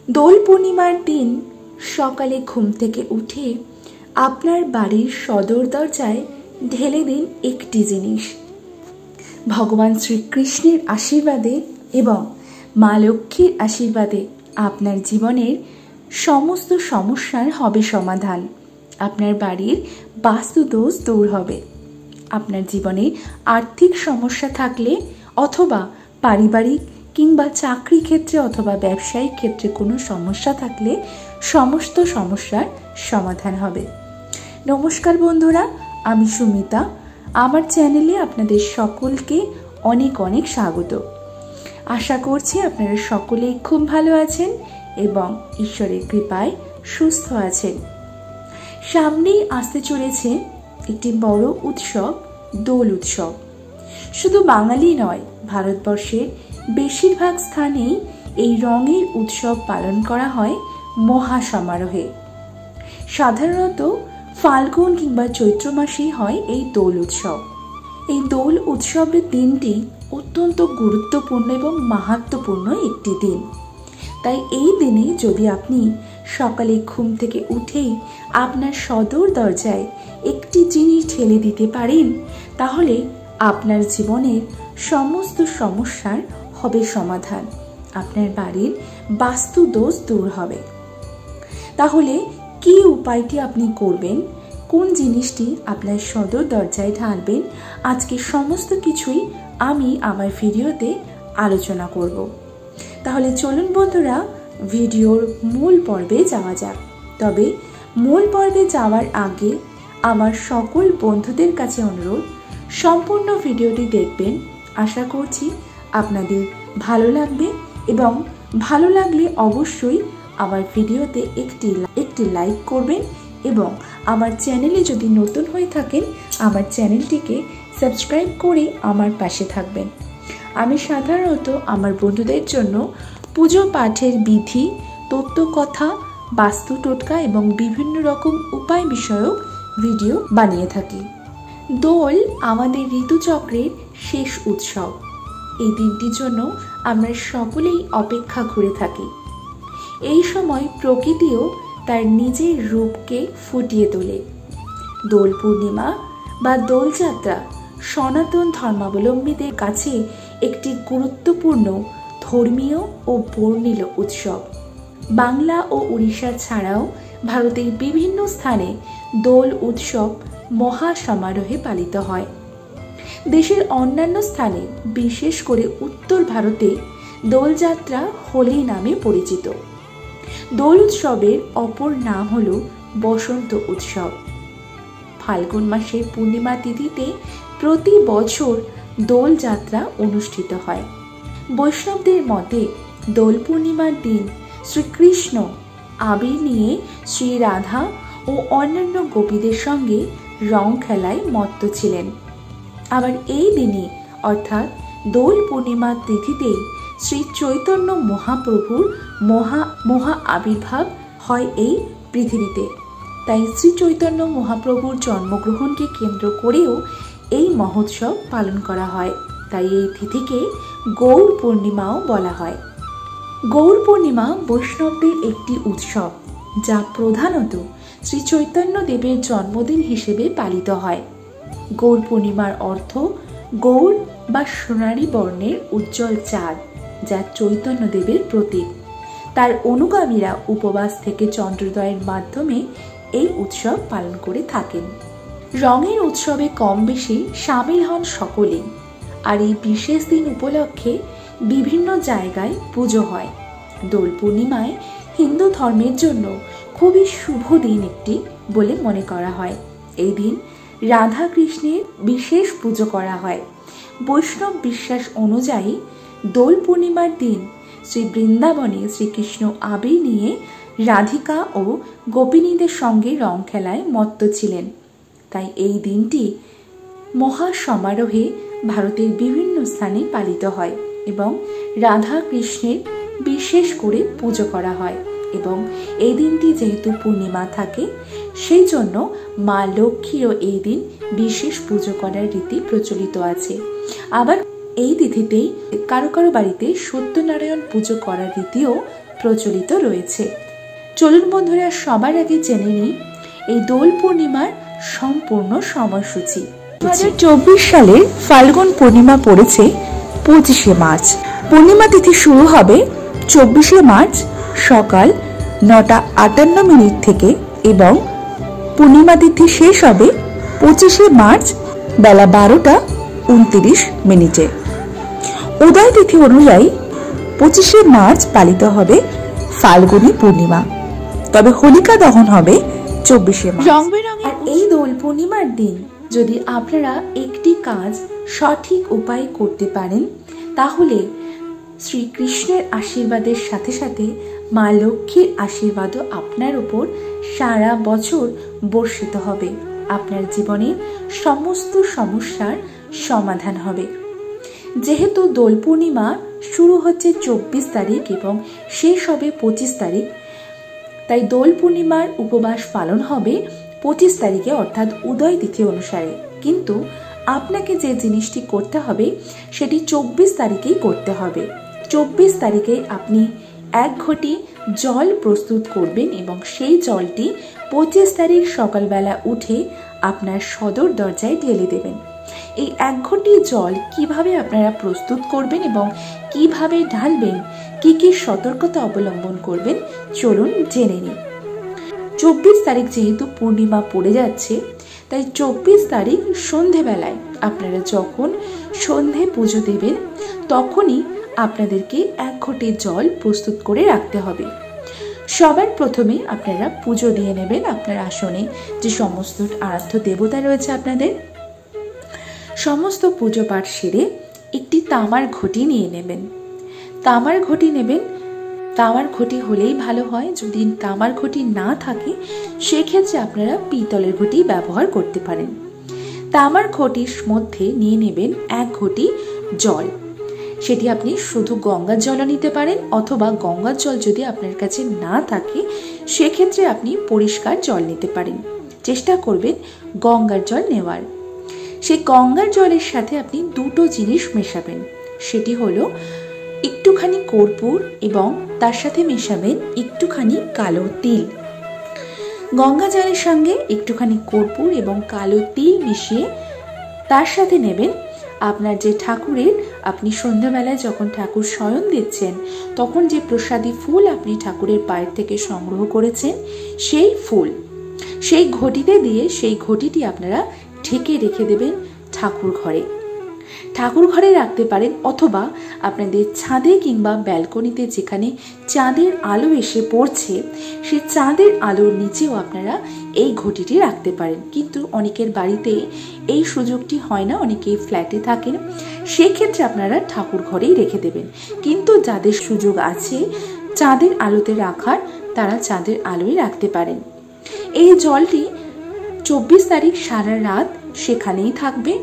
দোল পূর্ণিমার দিন সকালে ঘুম থেকে উঠে আপনার বাড়ির সদর দরজায় ঢেলে দিন একটি জিনিস। ভগবান শ্রীকৃষ্ণের আশীর্বাদে এবং মা লক্ষ্মীর আশীর্বাদে আপনার জীবনের সমস্ত সমস্যার হবে সমাধান। আপনার বাড়ির বাস্তুদোষ দূর হবে। আপনার জীবনে আর্থিক সমস্যা থাকলে অথবা পারিবারিক কিংবা চাকরি ক্ষেত্রে অথবা ব্যবসায়িক ক্ষেত্রে কোনো সমস্যা থাকলে সমস্ত সমস্যার সমাধান হবে। নমস্কার বন্ধুরা, আমি সুমিতা। আমার চ্যানেলে আপনাদের সকলকে অনেক অনেক স্বাগত। আশা করছি আপনারা সকলেই খুব ভালো আছেন এবং ঈশ্বরের কৃপায় সুস্থ আছেন। সামনেই আসতে চলেছে একটি বড় উৎসব, দোল উৎসব। শুধু বাঙালি নয়, ভারতবর্ষের বেশিরভাগ স্থানেই এই রঙের উৎসব পালন করা হয় মহা সমারোহে। সাধারণত ফাল্গুন কিংবা চৈত্র মাসেই হয় এই দোল উৎসব। এই দোল উৎসবের দিনটি অত্যন্ত গুরুত্বপূর্ণ এবং মাহাত্ম্যপূর্ণ একটি দিন। তাই এই দিনে যদি আপনি সকালে ঘুম থেকে উঠেই আপনার সদর দরজায় একটি জিনিস ঠেলে দিতে পারেন, তাহলে আপনার জীবনের সমস্ত সমস্যার হবে সমাধান। আপনার বাড়ির বাস্তু দোষ দূর হবে। তাহলে কি উপায়টি আপনি করবেন, কোন জিনিসটি আপনার সদর দরজায় ঢালবেন, আজকে সমস্ত কিছুই আমি আমার ভিডিওতে আলোচনা করব। তাহলে চলুন বন্ধুরা, ভিডিওর মূল পর্বে যাওয়া যাক। তবে মূল পর্বে যাওয়ার আগে আমার সকল বন্ধুদের কাছে অনুরোধ, সম্পূর্ণ ভিডিওটি দেখবেন। আশা করছি আপনাদের ভালো লাগবে এবং ভালো লাগলে অবশ্যই আমার ভিডিওতে একটি লাইক করবেন এবং আমার চ্যানেলে যদি নতুন হয়ে থাকেন আমার চ্যানেলটিকে সাবস্ক্রাইব করে আমার পাশে থাকবেন। আমি সাধারণত আমার বন্ধুদের জন্য পুজো পাঠের বিধি, তত্ত্বকথা, বাস্তু টোটকা এবং বিভিন্ন রকম উপায় বিষয়ক ভিডিও বানিয়ে থাকি। দোল আমাদের ঋতুচক্রের শেষ উৎসব। এই দিনটির জন্য আমরা সকলেই অপেক্ষা করে থাকি। এই সময় প্রকৃতিও তার নিজের রূপকে ফুটিয়ে তোলে। দোল পূর্ণিমা বা দোলযাত্রা সনাতন ধর্মাবলম্বীদের কাছে একটি গুরুত্বপূর্ণ ধর্মীয় ও বর্ণিল উৎসব। বাংলা ও উড়িষ্যা ছাড়াও ভারতের বিভিন্ন স্থানে দোল উৎসব মহা সমারোহে পালিত হয়। দেশের অন্যান্য স্থানে, বিশেষ করে উত্তর ভারতে, দোলযাত্রা হোলি নামে পরিচিত। দোল উৎসবের অপর নাম হল বসন্ত উৎসব। ফাল্গুন মাসের পূর্ণিমা তিথিতে প্রতি বছর দোল যাত্রা অনুষ্ঠিত হয়। বৈষ্ণবদের মতে দোল পূর্ণিমার দিন শ্রীকৃষ্ণ আবির নিয়ে শ্রী রাধা ও অন্যান্য গোপীদের সঙ্গে রং খেলায় মত্ত ছিলেন। আবার এই দিনে অর্থাৎ দোল পূর্ণিমার তিথিতেই শ্রী চৈতন্য মহাপ্রভুর মহা আবির্ভাব হয় এই পৃথিবীতে। তাই শ্রী চৈতন্য মহাপ্রভুর জন্মগ্রহণকে কেন্দ্র করেও এই মহোৎসব পালন করা হয়। তাই এই তিথিকে গৌর পূর্ণিমাও বলা হয়। গৌর পূর্ণিমা বৈষ্ণবদের একটি উৎসব, যা প্রধানত শ্রী চৈতন্য দেবের জন্মদিন হিসেবে পালিত হয়। গৌর পূর্ণিমার অর্থ গৌর বা সোনালী বর্ণের উজ্জ্বল চাঁদ, যা চৈতন্য দেবের প্রতীক। তার অনুগামীরা উপবাস থেকে চন্দ্রোদয়ের মাধ্যমে এই উৎসব পালন করে থাকেন। রঙের উৎসবে কম বেশি সামিল হন সকলেই। আর এই বিশেষ দিন উপলক্ষে বিভিন্ন জায়গায় পুজো হয়। দোল পূর্ণিমায় হিন্দু ধর্মের জন্য খুবই শুভ দিন একটি বলে মনে করা হয়। এই দিন রাধা কৃষ্ণের বিশেষ পুজো করা হয়। বৈষ্ণব বিশ্বাস অনুযায়ী দোল পূর্ণিমার দিন শ্রী বৃন্দাবনে শ্রীকৃষ্ণ আবির নিয়ে রাধিকা ও গোপিনীদের সঙ্গে রং খেলায় মত্ত ছিলেন। তাই এই দিনটি মহা সমারোহে ভারতের বিভিন্ন স্থানে পালিত হয় এবং রাধা কৃষ্ণের বিশেষ করে পুজো করা হয়। এবং এই দিনটি যেহেতু পূর্ণিমা থাকে, সেই জন্য মা লক্ষ্মীরও এই দিন বিশেষ পুজো করার রীতি প্রচলিত আছে। আবার এই তিথিতেই কারো কারো বাড়িতে সত্যনারায়ণ পুজো করার রীতিও প্রচলিত রয়েছে। চলুন বন্ধুরা, সবার আগে জেনে নিই এই দোল পূর্ণিমার সম্পূর্ণ সময়সূচি। 2024 সালের ফাল্গুন পূর্ণিমা পড়েছে 25শে মার্চ। পূর্ণিমা তিথি শুরু হবে 24শে মার্চ সকাল 9:58 থেকে এবং পূর্ণিমা তিথি শেষ হবে 25শে মার্চ বেলা 12:29। উদয় তিথি অনুযায়ী 25শে মার্চ পালিত হবে ফাল্গুনী পূর্ণিমা, তবে হোলিকা দহন হবে 24শে মার্চ। রং বেরঙের এই দোল পূর্ণিমার দিন যদি আপনারা একটি কাজ সঠিক উপায়ে করতে পারেন, তাহলে শ্রীকৃষ্ণের আশীর্বাদের সাথে সাথে মা লক্ষ্মীর আশীর্বাদও আপনার উপর সারা বছর বর্ষিত হবে। আপনার জীবনের সমস্ত সমস্যার সমাধান হবে। যেহেতু দোল পূর্ণিমা শুরু হচ্ছে 24 তারিখ এবং শেষ হবে 25 তারিখ, তাই দোল পূর্ণিমার উপবাস পালন হবে 25 তারিখে অর্থাৎ উদয় তিথি অনুসারে। কিন্তু আপনাকে যে জিনিসটি করতে হবে সেটি 24 তারিখেই করতে হবে। 24 তারিখে আপনি 1 ঘটি জল প্রস্তুত করবেন এবং সেই জলটি 25 তারিখ সকালবেলা উঠে আপনার সদর দরজায় ঢেলে দেবেন। এই 1 ঘটি জল কিভাবে আপনারা প্রস্তুত করবেন এবং কিভাবে ঢালবেন, কি কি সতর্কতা অবলম্বন করবেন, চলুন জেনে নিই। 24 তারিখ যেহেতু পূর্ণিমা পড়ে যাচ্ছে, তাই 24 তারিখ সন্ধেবেলায় আপনারা যখন সন্ধে পুজো দেবেন তখনই আপনাদেরকে 1 ঘটি জল প্রস্তুত করে রাখতে হবে। সবার প্রথমে আপনারা পুজো দিয়ে নেবেন আপনার আসনে যে সমস্ত আরাধ্য দেবতা রয়েছে আপনাদের। সমস্ত পুজো পাঠ সেরে একটি তামার ঘটি নিয়ে নেবেন। তামার ঘটি নেবেন, তামার ঘটি হলেই ভালো হয়। যদি তামার ঘটি না থাকে সেক্ষেত্রে আপনারা পিতলের ঘটি ব্যবহার করতে পারেন। তামার ঘটির মধ্যে নিয়ে নেবেন 1 ঘটি জল। সেটি আপনি শুধু গঙ্গার জলও নিতে পারেন, অথবা গঙ্গার জল যদি আপনার কাছে না থাকে সেক্ষেত্রে আপনি পরিষ্কার জল নিতে পারেন। চেষ্টা করবেন গঙ্গার জল নেওয়ার। সেই গঙ্গার জলের সাথে আপনি 2টো জিনিস মেশাবেন। সেটি হলো একটুখানি কর্পূর এবং তার সাথে মেশাবেন একটুখানি কালো তিল। গঙ্গা জলের সঙ্গে একটুখানি কর্পূর এবং কালো তিল মিশিয়ে তার সাথে নেবেন আপনার যে ঠাকুরের, আপনি সন্ধ্যাবেলায় যখন ঠাকুর শয়ন দিচ্ছেন তখন যে প্রসাদী ফুল আপনি ঠাকুরের পায়ের থেকে সংগ্রহ করেছেন সেই ফুল, সেই ঘটিতে দিয়ে সেই ঘটিটি আপনারা ঢেকে রেখে দেবেন ঠাকুর ঘরে। ঠাকুর ঘরে রাখতে পারেন, অথবা আপনাদের ছাদে কিংবা ব্যালকনিতে যেখানে চাঁদের আলো এসে পড়ছে সেই চাঁদের আলোর নিচেও আপনারা এই ঘটিটি রাখতে পারেন। কিন্তু অনেকের বাড়িতে এই সুযোগটি হয় না, অনেকেই ফ্ল্যাটে থাকেন, সেক্ষেত্রে আপনারা ঠাকুর ঘরেই রেখে দেবেন। কিন্তু যাদের সুযোগ আছে চাঁদের আলোতে রাখার, তারা চাঁদের আলোয় রাখতে পারেন। এই জলটি 24 তারিখ সারা রাত সেখানেই থাকবে,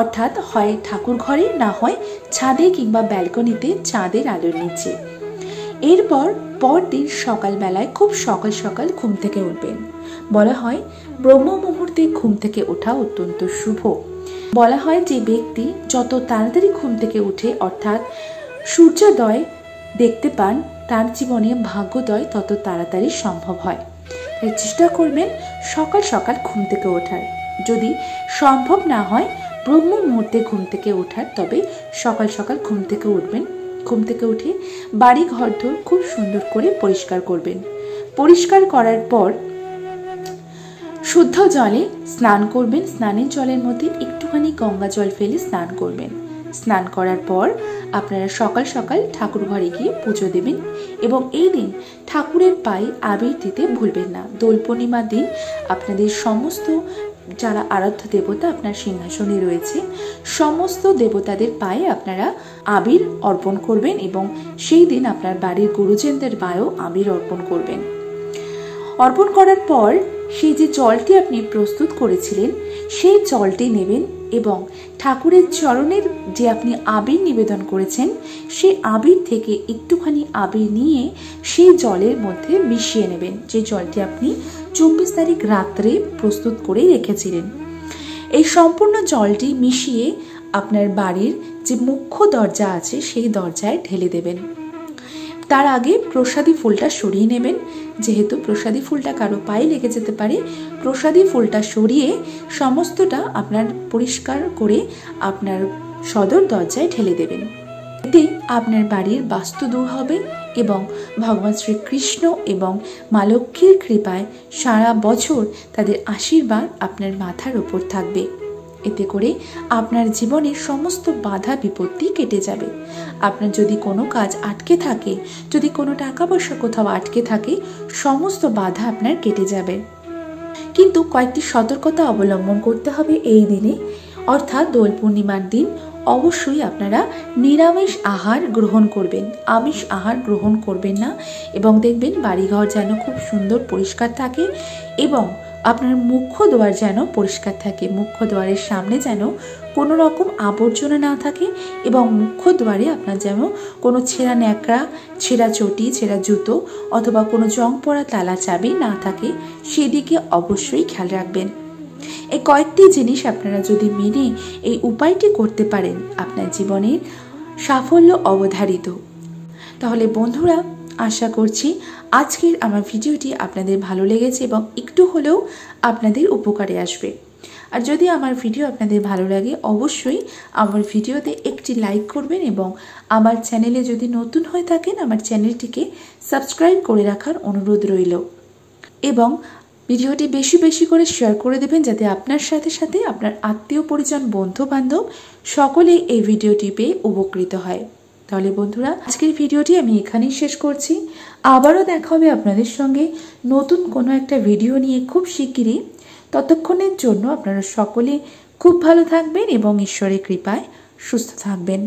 অর্থাৎ হয় ঠাকুর ঘরে, না হয় ছাদে কিংবা ব্যালকনিতে চাঁদের আলোর নিচে। এরপর পরদিন সকালবেলায় খুব সকাল সকাল ঘুম থেকে উঠবেন। বলা হয় ব্রহ্ম মুহূর্তে ঘুম থেকে ওঠা অত্যন্ত শুভ। বলা হয় যে ব্যক্তি যত তাড়াতাড়ি ঘুম থেকে উঠে অর্থাৎ সূর্যোদয় দেখতে পান তার জীবনে ভাগ্যোদয় তত তাড়াতাড়ি সম্ভব হয়। তাই চেষ্টা করবেন সকাল সকাল ঘুম থেকে ওঠার। যদি সম্ভব না হয় ব্রহ্ম মুহূর্তে ঘুম থেকে ওঠার, তবে সকাল সকাল ঘুম থেকে উঠবেন। ঘুম থেকে উঠে বাড়ি ঘরদোর খুব সুন্দর করে পরিষ্কার করবেন। পরিষ্কার করার পর শুদ্ধ জলে স্নান করবেন। স্নানের জলের মধ্যে একটুখানি গঙ্গা জল ফেলে স্নান করবেন। স্নান করার পর আপনারা সকাল সকাল ঠাকুর ঘরে গিয়ে পুজো দেবেন এবং এই দিন ঠাকুরের পায়ে আবির দিতে ভুলবেন না। দোল পূর্ণিমার দিন আপনাদের সমস্ত যারা আরাধ্য দেবতা আপনার সিংহাসনে রয়েছে সমস্ত দেবতাদের পায়ে আপনারা আবির অর্পণ করবেন এবং সেই দিন আপনার বাড়ির গুরুজনদের পায়েও আবির অর্পণ করবেন। অর্পণ করার পর সেই যে জলটি আপনি প্রস্তুত করেছিলেন সেই জলটি নেবেন এবং ঠাকুরের চরণের যে আপনি আবির নিবেদন করেছেন সেই আবির থেকে একটুখানি আবির নিয়ে সেই জলের মধ্যে মিশিয়ে নেবেন, যে জলটি আপনি 24 তারিখ রাত্রে প্রস্তুত করে রেখেছিলেন। এই সম্পূর্ণ জলটি মিশিয়ে আপনার বাড়ির যে মুখ্য দরজা আছে সেই দরজায় ঢেলে দেবেন। তার আগে প্রসাদী ফুলটা সরিয়ে নেবেন। যেহেতু প্রসাদী ফুলটা কারো পায়ে লেগে যেতে পারে, প্রসাদী ফুলটা সরিয়ে সমস্তটা আপনার পরিষ্কার করে আপনার সদর দরজায় ঢেলে দেবেন। এতে আপনার বাড়ির বাস্তু দূর হবে এবং ভগবান শ্রীকৃষ্ণ এবং মা লক্ষ্মীর কৃপায় সারা বছর তাদের আশীর্বাদ আপনার মাথার উপর থাকবে। এতে করে আপনার জীবনের সমস্ত বাধা বিপত্তি কেটে যাবে। আপনার যদি কোনো কাজ আটকে থাকে, যদি কোনো টাকা পয়সা কোথাও আটকে থাকে, সমস্ত বাধা আপনার কেটে যাবে। কিন্তু কয়েকটি সতর্কতা অবলম্বন করতে হবে এই দিনে, অর্থাৎ দোল পূর্ণিমার দিন অবশ্যই আপনারা নিরামিষ আহার গ্রহণ করবেন, আমিষ আহার গ্রহণ করবেন না। এবং দেখবেন বাড়িঘর যেন খুব সুন্দর পরিষ্কার থাকে এবং আপনার মুখ্য দ্বার যেন পরিষ্কার থাকে। মুখ্য দ্বারের সামনে যেন কোনো রকম আবর্জনা না থাকে এবং মুখ্য দ্বারে আপনার যেন কোনো ছেঁড়া ন্যাকড়া, ছেঁড়া চটি, ছেঁড়া জুতো অথবা কোনো জং পড়া তালা চাবি না থাকে, সেদিকে অবশ্যই খেয়াল রাখবেন। এই কয়েকটি জিনিস আপনারা যদি মেনে এই উপায়টি করতে পারেন, আপনার জীবনের সাফল্য অবধারিত। তাহলে বন্ধুরা, আশা করছি আজকের আমার ভিডিওটি আপনাদের ভালো লেগেছে এবং একটু হলেও আপনাদের উপকারে আসবে। আর যদি আমার ভিডিও আপনাদের ভালো লাগে, অবশ্যই আমার ভিডিওতে একটি লাইক করবেন এবং আমার চ্যানেলে যদি নতুন হয়ে থাকেন, আমার চ্যানেলটিকে সাবস্ক্রাইব করে রাখার অনুরোধ রইল। এবং ভিডিওটি বেশি বেশি করে শেয়ার করে দেবেন, যাতে আপনার সাথে সাথে আপনার আত্মীয় পরিজন, বন্ধু বান্ধব সকলেই এই ভিডিওটি পেয়ে উপকৃত হয়। তাহলে বন্ধুরা, আজকের ভিডিওটি আমি এখানেই শেষ করছি। আবারও দেখা হবে আপনাদের সঙ্গে নতুন কোনো একটা ভিডিও নিয়ে খুব শিগগিরই। ততক্ষণের জন্য আপনারা সকলে খুব ভালো থাকবেন এবং ঈশ্বরের কৃপায় সুস্থ থাকবেন।